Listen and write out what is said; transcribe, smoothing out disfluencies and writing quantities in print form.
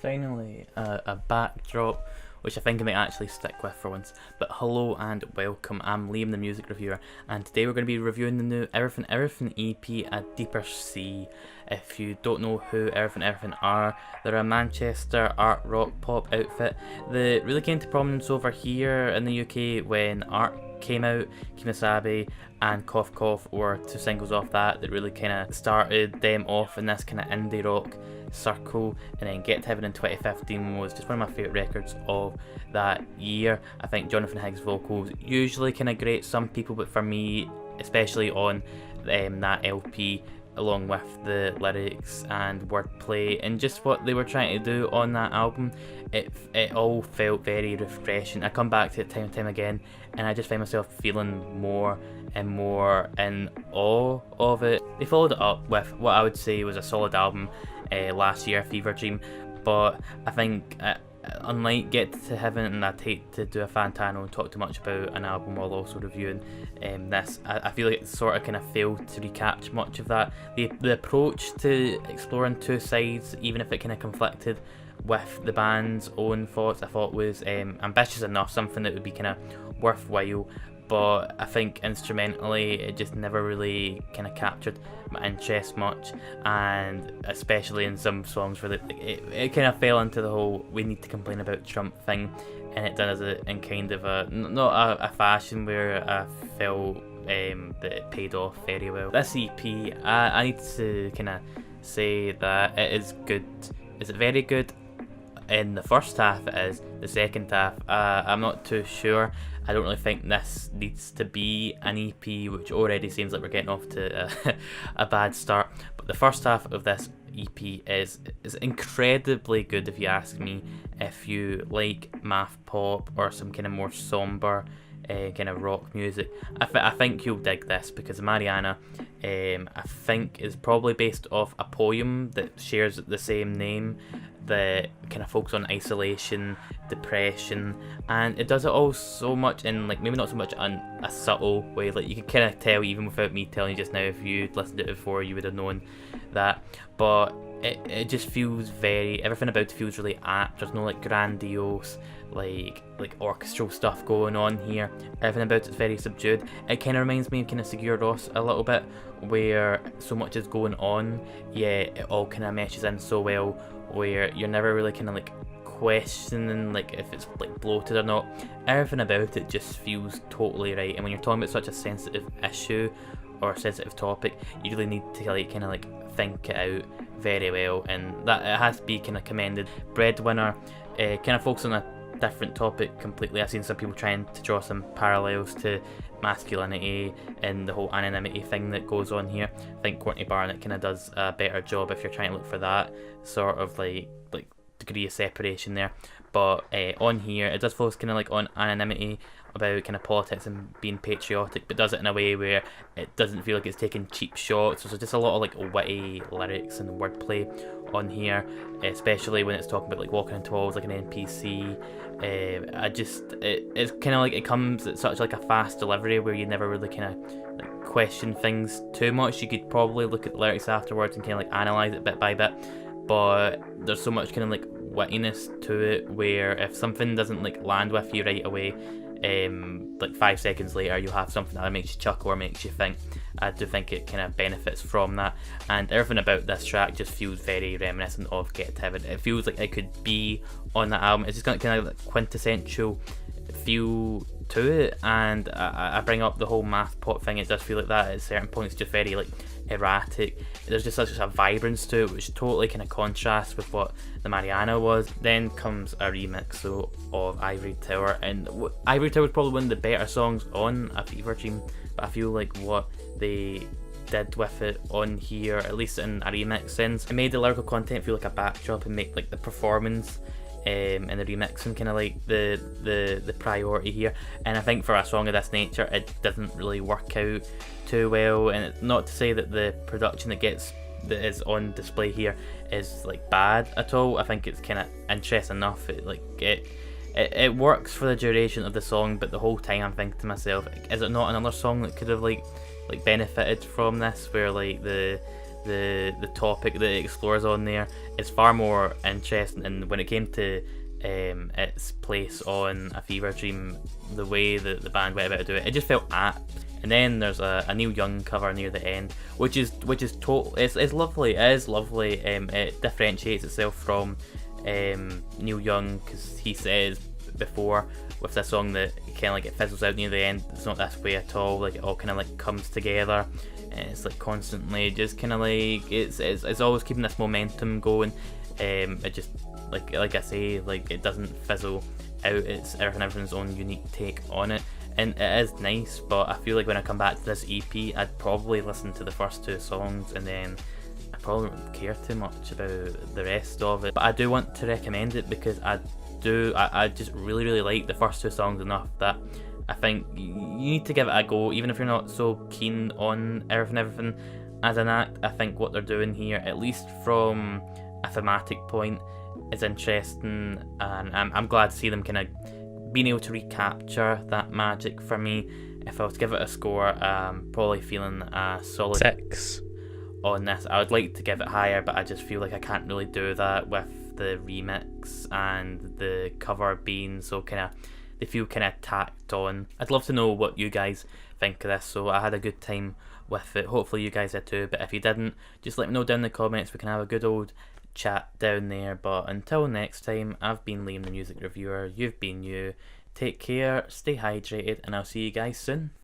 finally a backdrop, which I think I might actually stick with for once. But hello and welcome, I'm Liam the music reviewer, and today we're going to be reviewing the new Everything Everything EP, A Deeper Sea. If you don't know who Everything Everything are, they're a Manchester art rock pop outfit that really came to prominence over here in the UK when Art came out. Kimasabi and Cough Cough were two singles off that really kind of started them off in this kind of indie rock circle, and then Get to Heaven in 2015 was just one of my favourite records of that year. I think Jonathan Higgs' vocals usually kind of grate some people, but for me, especially on that LP, along with the lyrics and wordplay and just what they were trying to do on that album, it all felt very refreshing. I come back to it time and time again, and I just find myself feeling more and more in awe of it. They followed it up with what I would say was a solid album last year, Fever Dream, but I think unlike Get to Heaven, and I'd hate to do a Fantano and talk too much about an album while also reviewing this, I feel like it sort of kind of failed to recapture much of that. The approach to exploring two sides, even if it kind of conflicted with the band's own thoughts, I thought was ambitious enough, something that would be kind of worthwhile. But I think instrumentally it just never really kind of captured my interest much, and especially in some songs where it kind of fell into the whole we need to complain about Trump thing, and it done it in kind of not a fashion where I felt that it paid off very well. This EP, I need to kind of say that it is good. Is it very good? In the first half it is. The second half, I'm not too sure. I don't really think this needs to be an EP, which already seems like we're getting off to a bad start. But the first half of this EP is incredibly good, if you ask me. If you like math pop or some kind of more somber kind of rock music, I think you'll dig this, because Mariana, I think, is probably based off a poem that shares the same name, that kind of focuses on isolation, depression, and it does it all so much in, like, maybe not so much in a subtle way. Like, you can kind of tell even without me telling you just now. If you'd listened to it before, you would have known that. But it just feels everything about it feels really apt. There's no like grandiose like orchestral stuff going on here. Everything about it's very subdued. It kind of reminds me of kind of Sigur Rós a little bit, where so much is going on, yet it all kind of meshes in so well, where you're never really kind of like questioning like if it's like bloated or not. Everything about it just feels totally right, and when you're talking about such a sensitive issue or a sensitive topic, you really need to like kind of like think it out very well, and that it has to be kind of commended. Breadwinner kind of focuses on a different topic completely. I've seen some people trying to draw some parallels to masculinity and the whole anonymity thing that goes on here. I think Courtney Barnett kind of does a better job if you're trying to look for that sort of like degree of separation there. But on here it does focus kind of like on anonymity, about kind of politics and being patriotic, but does it in a way where it doesn't feel like it's taking cheap shots. So there's just a lot of like witty lyrics and wordplay on here, especially when it's talking about like walking into walls like an NPC. It's kind of like it comes at such like a fast delivery where you never really kind of like question things too much. You could probably look at the lyrics afterwards and kind of like analyze it bit by bit, but there's so much kind of like wittiness to it where if something doesn't like land with you right away, like 5 seconds later you'll have something that makes you chuckle or makes you think. I do think it kind of benefits from that, and everything about this track just feels very reminiscent of Get to Heaven. It feels like it could be on that album. It's just got kind of like quintessential feel to it, and I bring up the whole math pop thing. It does feel like that at certain points, just very like erratic. There's just such a vibrance to it, which totally kind of contrasts with what the Mariana was. Then comes a remix though of Ivory Tower, and Ivory Tower is probably one of the better songs on A Fever Dream, but I feel like what they did with it on here, at least in a remix sense, it made the lyrical content feel like a backdrop and make like the performance and the remixing kind of like the priority here. And I think for a song of this nature it doesn't really work out too well, and it's not to say that the production that is on display here is like bad at all. I think it's kind of interesting enough. It works for the duration of the song, but the whole time I'm thinking to myself, is it not another song that could have like benefited from this, where like the the topic that it explores on there is far more interesting. And when it came to its place on A Fever Dream, the way that the band went about to do it, it just felt apt. And then there's a Neil Young cover near the end, which is total. It's lovely. It is lovely. It differentiates itself from Neil Young, because he says before with this song that kind of like it fizzles out near the end. It's not this way at all. Like it all kind of like comes together, and it's like constantly just kind of like it's always keeping this momentum going. It just like I say, like it doesn't fizzle out. It's everyone's own unique take on it. And it is nice, but I feel like when I come back to this EP, I'd probably listen to the first 2 songs and then I probably wouldn't care too much about the rest of it. But I do want to recommend it because I just really like the first 2 songs enough that I think you need to give it a go, even if you're not so keen on Everything as an act. I think what they're doing here, at least from a thematic point, is interesting, and I'm glad to see them kind of being able to recapture that magic for me. If I was to give it a score, probably feeling a solid 6 on this. I would like to give it higher, but I just feel like I can't really do that with the remix and the cover being so kind of, they feel kind of tacked on. I'd love to know what you guys think of this. So I had a good time with it. Hopefully you guys did too, but if you didn't, just let me know down in the comments. We can have a good old chat down there. But until next time, I've been Liam the Music Reviewer, you've been you. Take care, stay hydrated, and I'll see you guys soon.